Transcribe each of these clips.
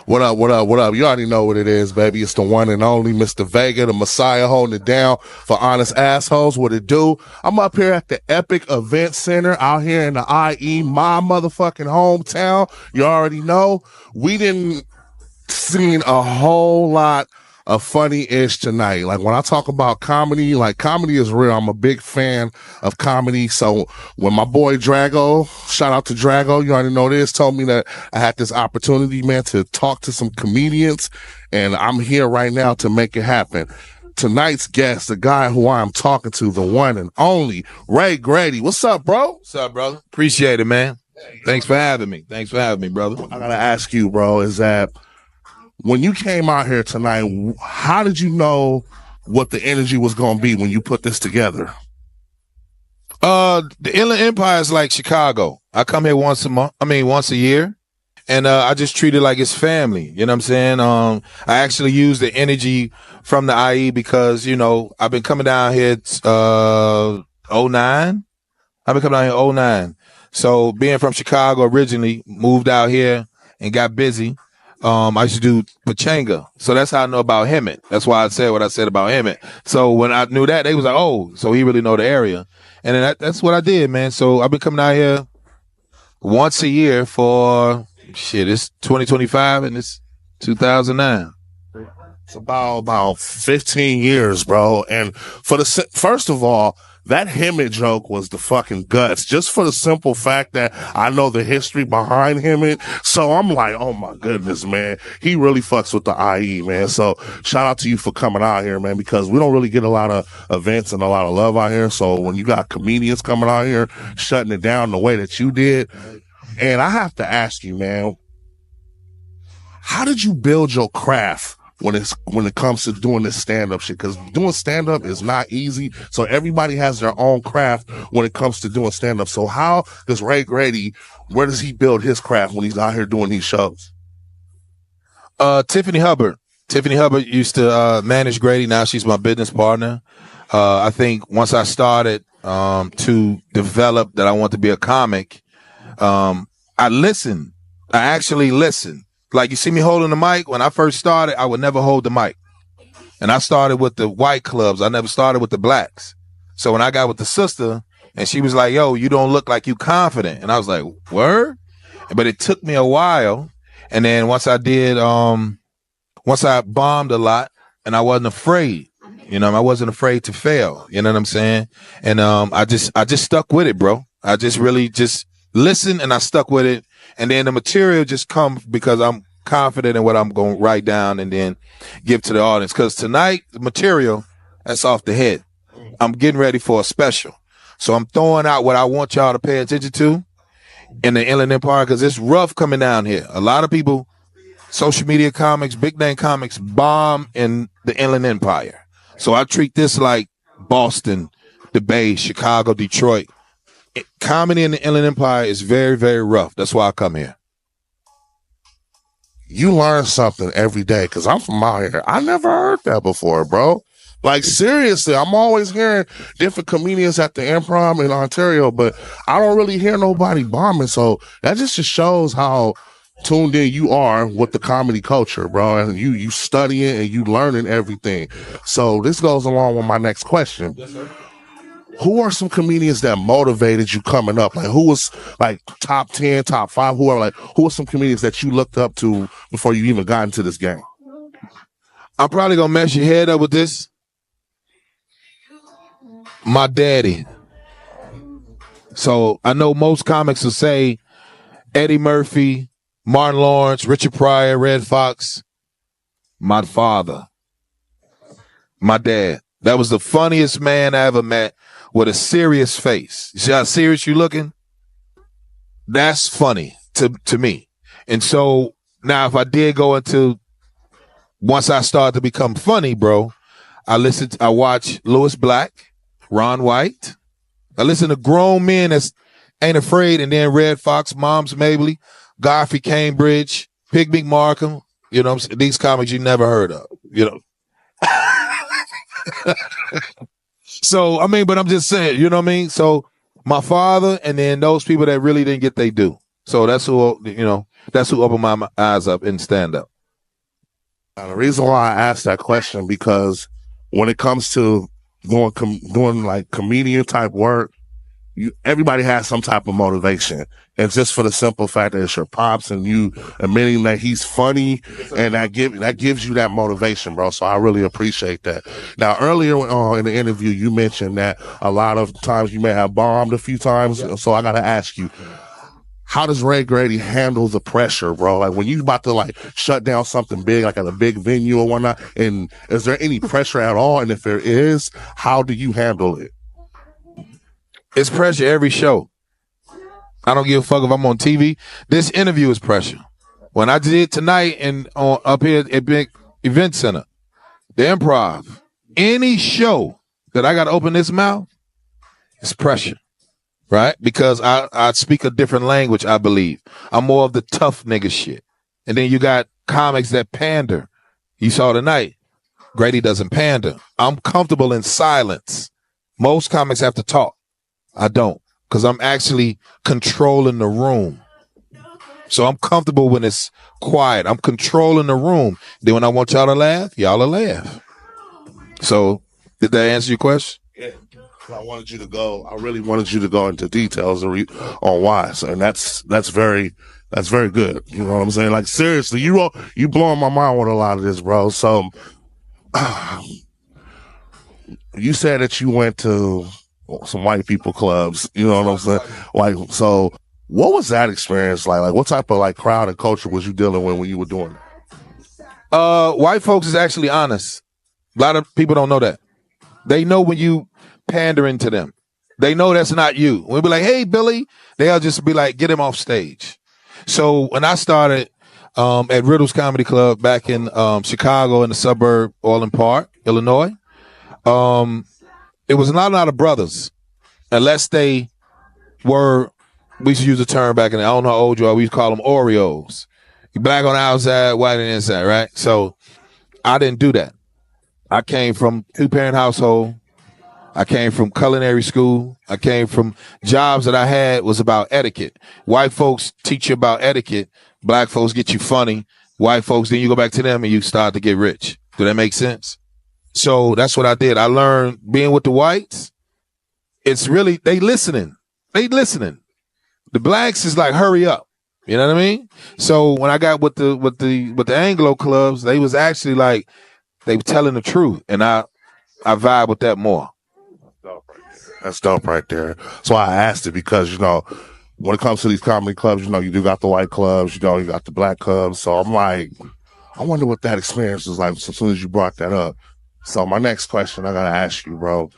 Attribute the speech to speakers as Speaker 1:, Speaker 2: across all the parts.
Speaker 1: What up, what up, what up? You already know what it is, baby. It's the one and only Mr. Vega, the Messiah, holding it down for honest assholes. What it do? I'm up here at the Epic Event Center out here in the IE, my motherfucking hometown. You already know. We didn't seen a whole lot of funny-ish tonight. Like, when I talk about comedy, like, comedy is real. I'm a big fan of comedy. So when my boy Drago, shout out to Drago, you already know this, told me that I had this opportunity, man, to talk to some comedians, and I'm here right now to make it happen. Tonight's guest, the guy who I'm talking to, the one and only Ray Grady. What's up, bro?
Speaker 2: What's up, brother? Appreciate it, man. Thanks for having me. Brother.
Speaker 1: I gotta ask you, bro, is that when you came out here tonight, how did you know what the energy was going to be when you put this together?
Speaker 2: The Inland Empire is like Chicago. I come here once a year, and I just treat it like it's family. You know what I'm saying? I actually use the energy from the IE because, you know, I've been coming down here 09. I've been coming down here 09. So being from Chicago originally, moved out here and got busy. I used to do Pachanga. So that's how I know about Hemet. That's why I said what I said about Hemet. So when I knew that, they was like, oh, so he really know the area. And then that's what I did, man. So I've been coming out here once a year for, it's 2025 and it's 2009.
Speaker 1: It's about 15 years, bro. And first of all, that Hemet joke was the fucking guts, just for the simple fact that I know the history behind Hemet. So I'm like, oh my goodness, man. He really fucks with the IE, man. So shout out to you for coming out here, man, because we don't really get a lot of events and a lot of love out here. So when you got comedians coming out here, shutting it down the way that you did, and I have to ask you, man, how did you build your craft when it comes to doing this stand-up shit? Because doing stand-up is not easy. So everybody has their own craft when it comes to doing stand-up. So how does Ray Grady, where does he build his craft when he's out here doing these shows?
Speaker 2: Tiffany Hubbard used to manage Grady. Now she's my business partner. I think once I started to develop that I want to be a comic, I actually listened. Like, you see me holding the mic. When I first started, I would never hold the mic. And I started with the white clubs. I never started with the blacks. So when I got with the sister and she was like, yo, you don't look like you confident. And I was like, word? But it took me a while. And then once I bombed a lot and I wasn't afraid, I wasn't afraid to fail. You know what I'm saying? And I just stuck with it, bro. I just really just listened and I stuck with it. And then the material just comes because I'm confident in what I'm going to write down and then give to the audience. Because tonight, the material, that's off the head. I'm getting ready for a special. So I'm throwing out what I want y'all to pay attention to in the Inland Empire, because it's rough coming down here. A lot of people, social media comics, big name comics, bomb in the Inland Empire. So I treat this like Boston, the Bay, Chicago, Detroit. Comedy in the Inland Empire is very, very rough. That's why I come here.
Speaker 1: You learn something every day, because I'm from out here. I never heard that before, bro. Like, seriously, I'm always hearing different comedians at the Improv in Ontario, but I don't really hear nobody bombing. So that just shows how tuned in you are with the comedy culture, bro. And you studying and you learning everything. So this goes along with my next question. Yes, sir. Who are some comedians that motivated you coming up? Like, who was like top 10, top 5? Who are some comedians that you looked up to before you even got into this game?
Speaker 2: I'm probably going to mess your head up with this. My daddy. So I know most comics will say Eddie Murphy, Martin Lawrence, Richard Pryor, Red Fox. My father. My dad. That was the funniest man I ever met, with a serious face. You see how serious you looking? That's funny to me. And so now if I did go into, once I started to become funny, bro, I watch Louis Black, Ron White. I listen to grown men that ain't afraid, and then Red Fox, Moms Mabley, Godfrey Cambridge, Pigmeat Markham, these comics you never heard of, So, but I'm just saying, you know what I mean? So my father, and then those people that really didn't get they due. So that's who opened my eyes up in stand up.
Speaker 1: Now, the reason why I asked that question because when it comes to doing like comedian type work, everybody has some type of motivation. And just for the simple fact that it's your pops and you admitting that he's funny and that gives you that motivation, bro. So I really appreciate that. Now, earlier in the interview, you mentioned that a lot of times you may have bombed a few times. So I got to ask you, how does Ray Grady handle the pressure, bro? Like when you about to like shut down something big, like at a big venue or whatnot, and is there any pressure at all? And if there is, how do you handle it?
Speaker 2: It's pressure every show. I don't give a fuck if I'm on TV. This interview is pressure. When I did tonight and up here at Big Event Center, the Improv, any show that I got to open this mouth, it's pressure, right? Because I speak a different language, I believe. I'm more of the tough nigga shit. And then you got comics that pander. You saw tonight, Grady doesn't pander. I'm comfortable in silence. Most comics have to talk. I don't, because I'm actually controlling the room. So I'm comfortable when it's quiet. I'm controlling the room. Then when I want y'all to laugh, y'all will laugh. So did that answer your question?
Speaker 1: Yeah. I really wanted you to go into details on why. So, and that's very good. You know what I'm saying? Like seriously, you blowing my mind with a lot of this, bro. So you said that you went to some white people clubs, you know what I'm saying? Like, so what was that experience like? Like what type of like crowd and culture was you dealing with when you were doing
Speaker 2: that? White folks is actually honest. A lot of people don't know that. They know when you pandering to them. They know that's not you. We'll be like, hey, Billy. They'll just be like, get him off stage. So when I started at Riddle's Comedy Club back in Chicago in the suburb, Orland Park, Illinois, it was not a lot of brothers, unless they were, we used to use a term back in the, I don't know how old you are, we used to call them Oreos. You black on the outside, white on the inside, right? So I didn't do that. I came from two-parent household. I came from culinary school. I came from jobs that I had was about etiquette. White folks teach you about etiquette. Black folks get you funny. White folks, then you go back to them and you start to get rich. Do that make sense? So that's what I did. I learned being with the whites. It's really, they listening. The blacks is like, hurry up. You know what I mean? So when I got with the Anglo clubs, they was actually like, they were telling the truth. And I vibe with that more.
Speaker 1: That's dope right there. So I asked it because, you know, when it comes to these comedy clubs, you know, you do got the white clubs, you know, you got the black clubs. So I'm like, I wonder what that experience was like as soon as you brought that up. So my next question I got to ask you, bro,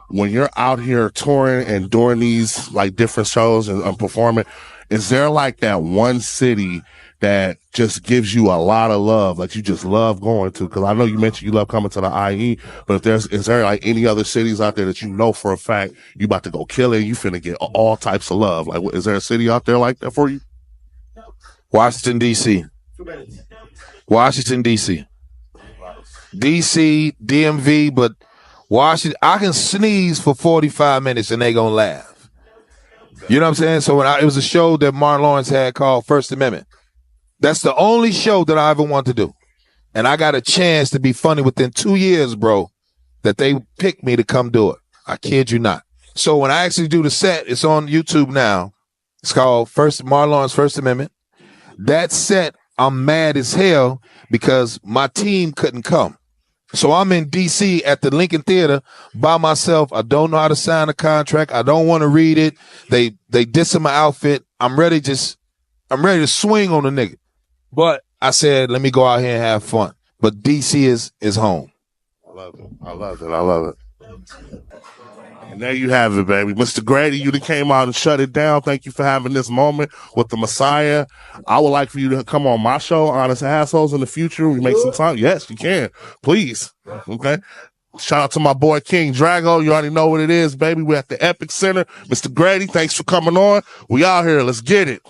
Speaker 1: when you're out here touring and doing these like different shows and performing, is there like that one city that just gives you a lot of love, like you just love going to? Because I know you mentioned you love coming to the IE, but is there like any other cities out there that you know for a fact you about to go kill it, you finna get all types of love? Like, is there a city out there like that for you?
Speaker 2: Washington, D.C. Washington, D.C. D.C., DMV, but Washington, I can sneeze for 45 minutes and they gonna laugh. You know what I'm saying? So it was a show that Martin Lawrence had called First Amendment. That's the only show that I ever wanted to do. And I got a chance to be funny within 2 years, bro, that they picked me to come do it. I kid you not. So when I actually do the set, it's on YouTube now. It's called Martin Lawrence First Amendment. That set, I'm mad as hell because my team couldn't come. So I'm in D.C. at the Lincoln Theater by myself. I don't know how to sign a contract. I don't want to read it. They dissing my outfit. I'm ready to swing on the nigga. But I said, let me go out here and have fun. But D.C. is home.
Speaker 1: I love it. And there you have it, baby. Mr. Grady, you done came out and shut it down. Thank you for having this moment with the Messiah. I would like for you to come on my show, Honest Assholes, in the future. We make some time. Yes, you can. Please. Okay. Shout out to my boy King Drago. You already know what it is, baby. We're at the Epic Center. Mr. Grady, thanks for coming on. We out here. Let's get it.